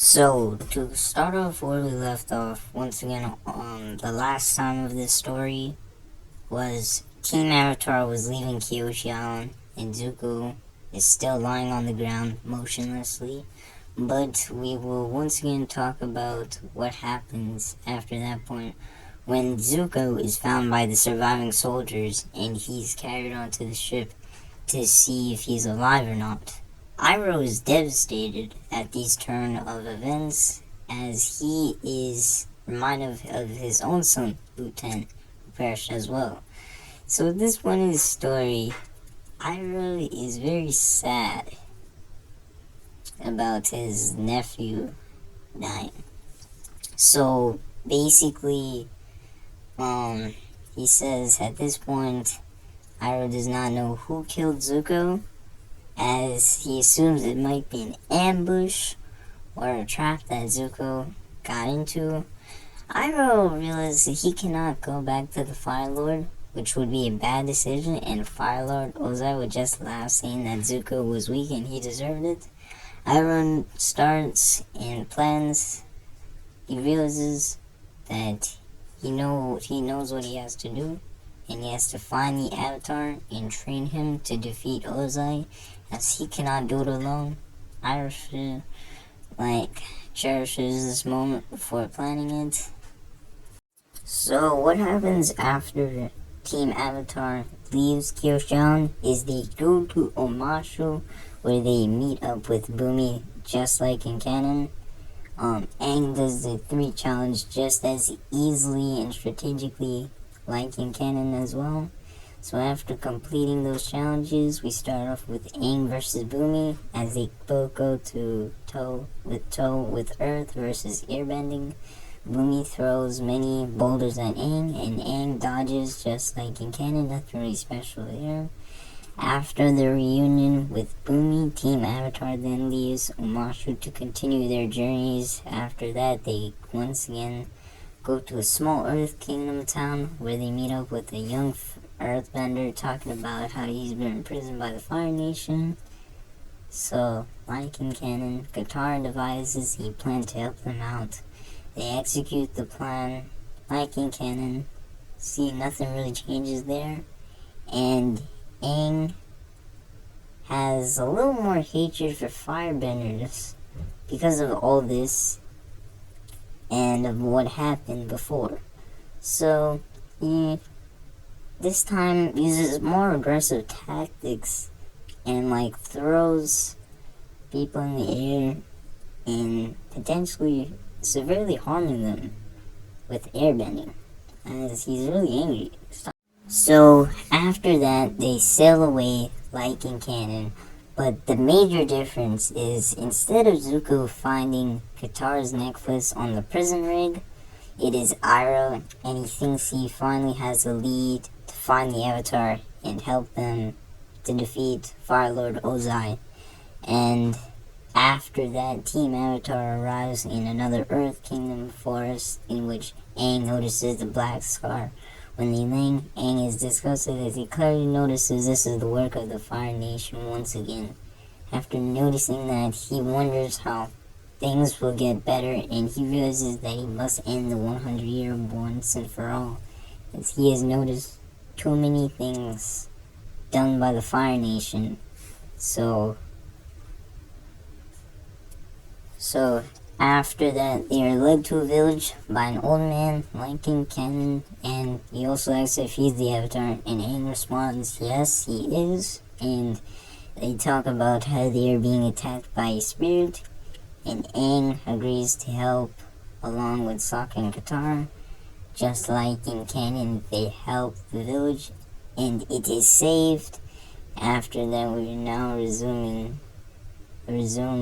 So, to start off where we left off, once again, the last time of this story was Team Avatar was leaving Kyoshi Island, and Zuko is still lying on the ground motionlessly. But we will once again talk about what happens after that point when Zuko is found by the surviving soldiers and he's carried onto the ship to see if he's alive or not. Iroh is devastated at these turn of events as he is reminded of his own son, Lieutenant, who perished as well. So at this point in the story, Iroh is very sad about his nephew dying. So basically, he says at this point, Iroh does not know who killed Zuko, as he assumes it might be an ambush or a trap that Zuko got into. Iroh realizes that he cannot go back to the Fire Lord, which would be a bad decision, and Fire Lord Ozai would just laugh, saying that Zuko was weak and he deserved it. Iroh starts and plans. He realizes that he knows what he has to do, and he has to find the Avatar and train him to defeat Ozai, as he cannot do it alone. Iroh cherishes this moment before planning it. So what happens after Team Avatar leaves Kyoshi is they go to Omashu, where they meet up with Bumi, just like in canon. Aang does the 3 challenge just as easily and strategically like in canon as well. So after completing those challenges, we start off with Aang versus Bumi, as they both go to toe with Earth versus airbending. Bumi throws many boulders at Aang, and Aang dodges just like in canon, nothing really special there. After the reunion with Bumi, Team Avatar then leaves Omashu to continue their journeys. After that, they once again go to a small Earth Kingdom town where they meet up with a young Earthbender talking about how he's been imprisoned by the Fire Nation. So, like in canon, Katara devises a plan to help them out. They execute the plan, like in canon. See, nothing really changes there. And Aang has a little more hatred for firebenders because of all this and of what happened before. So he this time uses more aggressive tactics and throws people in the air and potentially severely harming them with airbending, as he's really angry. So after that, they sail away like in canon, but the major difference is instead of Zuko finding Katara's necklace on the prison rig, it is Iroh, and he thinks he finally has a lead to find the Avatar and help them to defeat Fire Lord Ozai. And after that, Team Avatar arrives in another Earth Kingdom forest in which Aang notices the black scar. When they land, Aang is disgusted as he clearly notices this is the work of the Fire Nation once again. After noticing that, he wonders how things will get better, and he realizes that he must end the 100-year once and for all, as he has noticed too many things done by the Fire Nation. So after that, they are led to a village by an old man, like in canon, and he also asks if he's the Avatar, and Aang responds, yes, he is, and they talk about how they are being attacked by a spirit, and Aang agrees to help along with Sokka and Katara. Just like in canon, they help the village, and it is saved. After that, we are now resume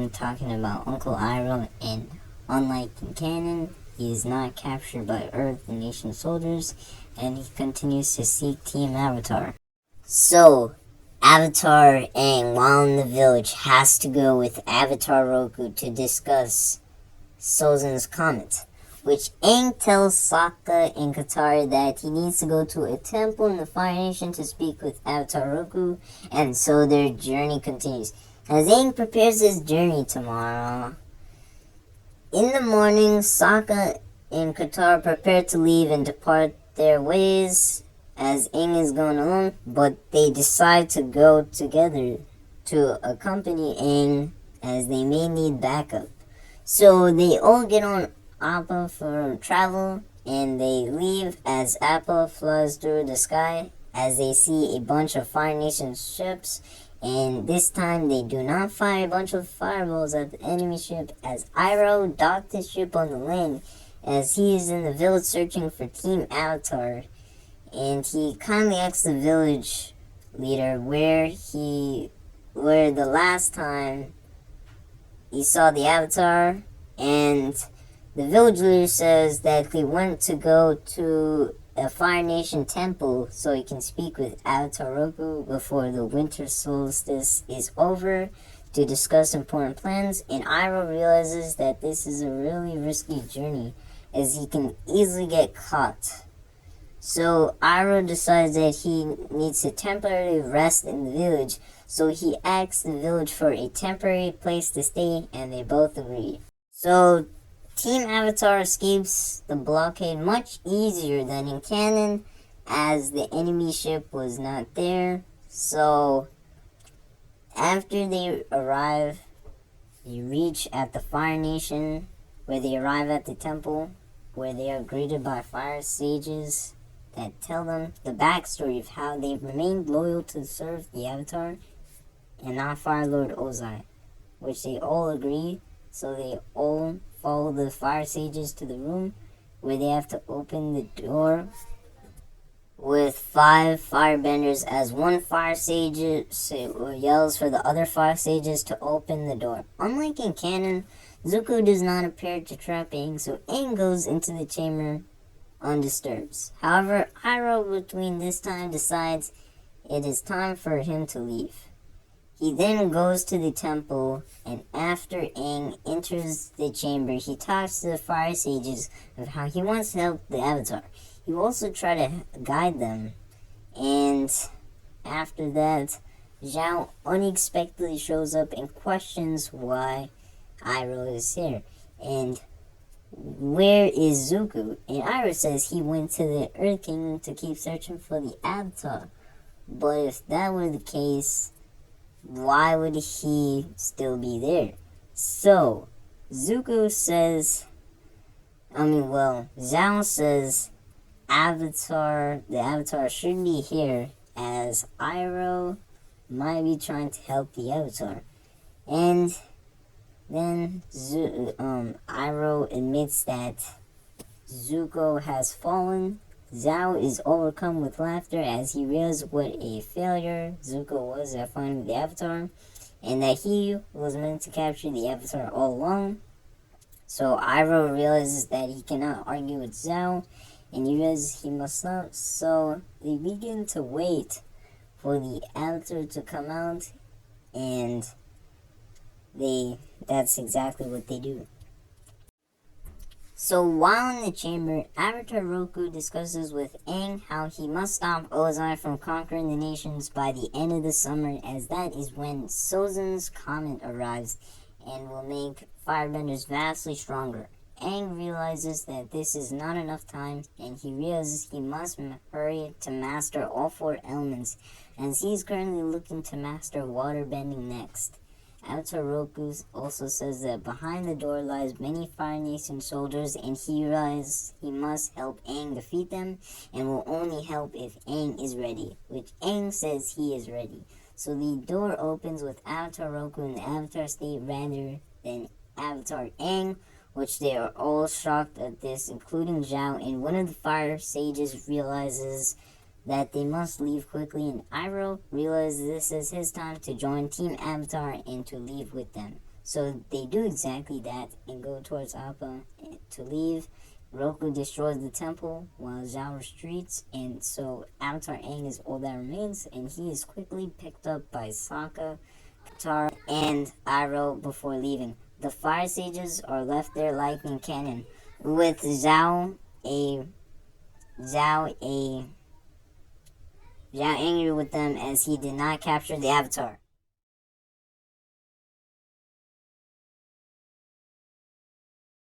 talking about Uncle Iroh, and unlike in canon, he is not captured by Earth Nation soldiers, and he continues to seek Team Avatar. So, Avatar Aang, while in the village, has to go with Avatar Roku to discuss Sozin's comet, which Aang tells Sokka and Katara that he needs to go to a temple in the Fire Nation to speak with Avatar Roku, and so their journey continues. As Aang prepares his journey tomorrow, In the morning, Sokka and Katara prepare to leave and depart their ways as Aang is going alone, but they decide to go together to accompany Aang as they may need backup. So they all get on Appa for travel and they leave as Appa flies through the sky as they see a bunch of Fire Nation ships, and this time they do not fire a bunch of fireballs at the enemy ship as Iroh docked his ship on the land as he is in the village searching for Team Avatar, and he kindly asks the village leader where the last time he saw the Avatar, and the village leader says that he went to go to a Fire Nation temple so he can speak with Avatar Roku before the winter solstice is over to discuss important plans, and Iroh realizes that this is a really risky journey as he can easily get caught. So Iroh decides that he needs to temporarily rest in the village, so he asks the village for a temporary place to stay, and they both agree. So Team Avatar escapes the blockade much easier than in canon, as the enemy ship was not there. So after they arrive, they reach at the Fire Nation, where they arrive at the temple, where they are greeted by fire sages that tell them the backstory of how they've remained loyal to serve the Avatar and not Fire Lord Ozai, which they all agree. So they all follow the fire sages to the room where they have to open the door with 5 firebenders as one fire sage yells for the other fire sages to open the door. Unlike in canon, Zuko does not appear to trap Aang, so Aang goes into the chamber undisturbed. However, Iroh between this time decides it is time for him to leave. He then goes to the temple, and after Aang enters the chamber, he talks to the fire sages of how he wants to help the Avatar. He will also try to guide them, and after that, Zhao unexpectedly shows up and questions why Iroh is here, and where is Zuko? And Iroh says he went to the Earth Kingdom to keep searching for the Avatar. But if that were the case, why would he still be there? So, Zhao says the Avatar should be here, as Iroh might be trying to help the Avatar. And then Iroh admits that Zuko has fallen. Zhao is overcome with laughter as he realizes what a failure Zuko was at finding the Avatar, and that he was meant to capture the Avatar all along. So Iroh realizes that he cannot argue with Zhao, and he realizes he must stop. So they begin to wait for the Avatar to come out, and that's exactly what they do. So while in the chamber, Avatar Roku discusses with Aang how he must stop Ozai from conquering the nations by the end of the summer, as that is when Sozin's comet arrives and will make firebenders vastly stronger. Aang realizes that this is not enough time, and he realizes he must hurry to master all 4 elements, as he is currently looking to master waterbending next. Avatar Roku also says that behind the door lies many Fire Nation soldiers, and he realizes he must help Aang defeat them, and will only help if Aang is ready, which Aang says he is ready. So the door opens with Avatar Roku in the Avatar state rather than Avatar Aang, which they are all shocked at this, including Zhao, and one of the fire sages realizes that they must leave quickly, and Iroh realizes this is his time to join Team Avatar and to leave with them. So they do exactly that and go towards Appa to leave. Roku destroys the temple while Zhao retreats, and so Avatar Aang is all that remains, and he is quickly picked up by Sokka, Katara, and Iroh before leaving. The fire sages are left there like in canon, with Zhao angry with them as he did not capture the Avatar.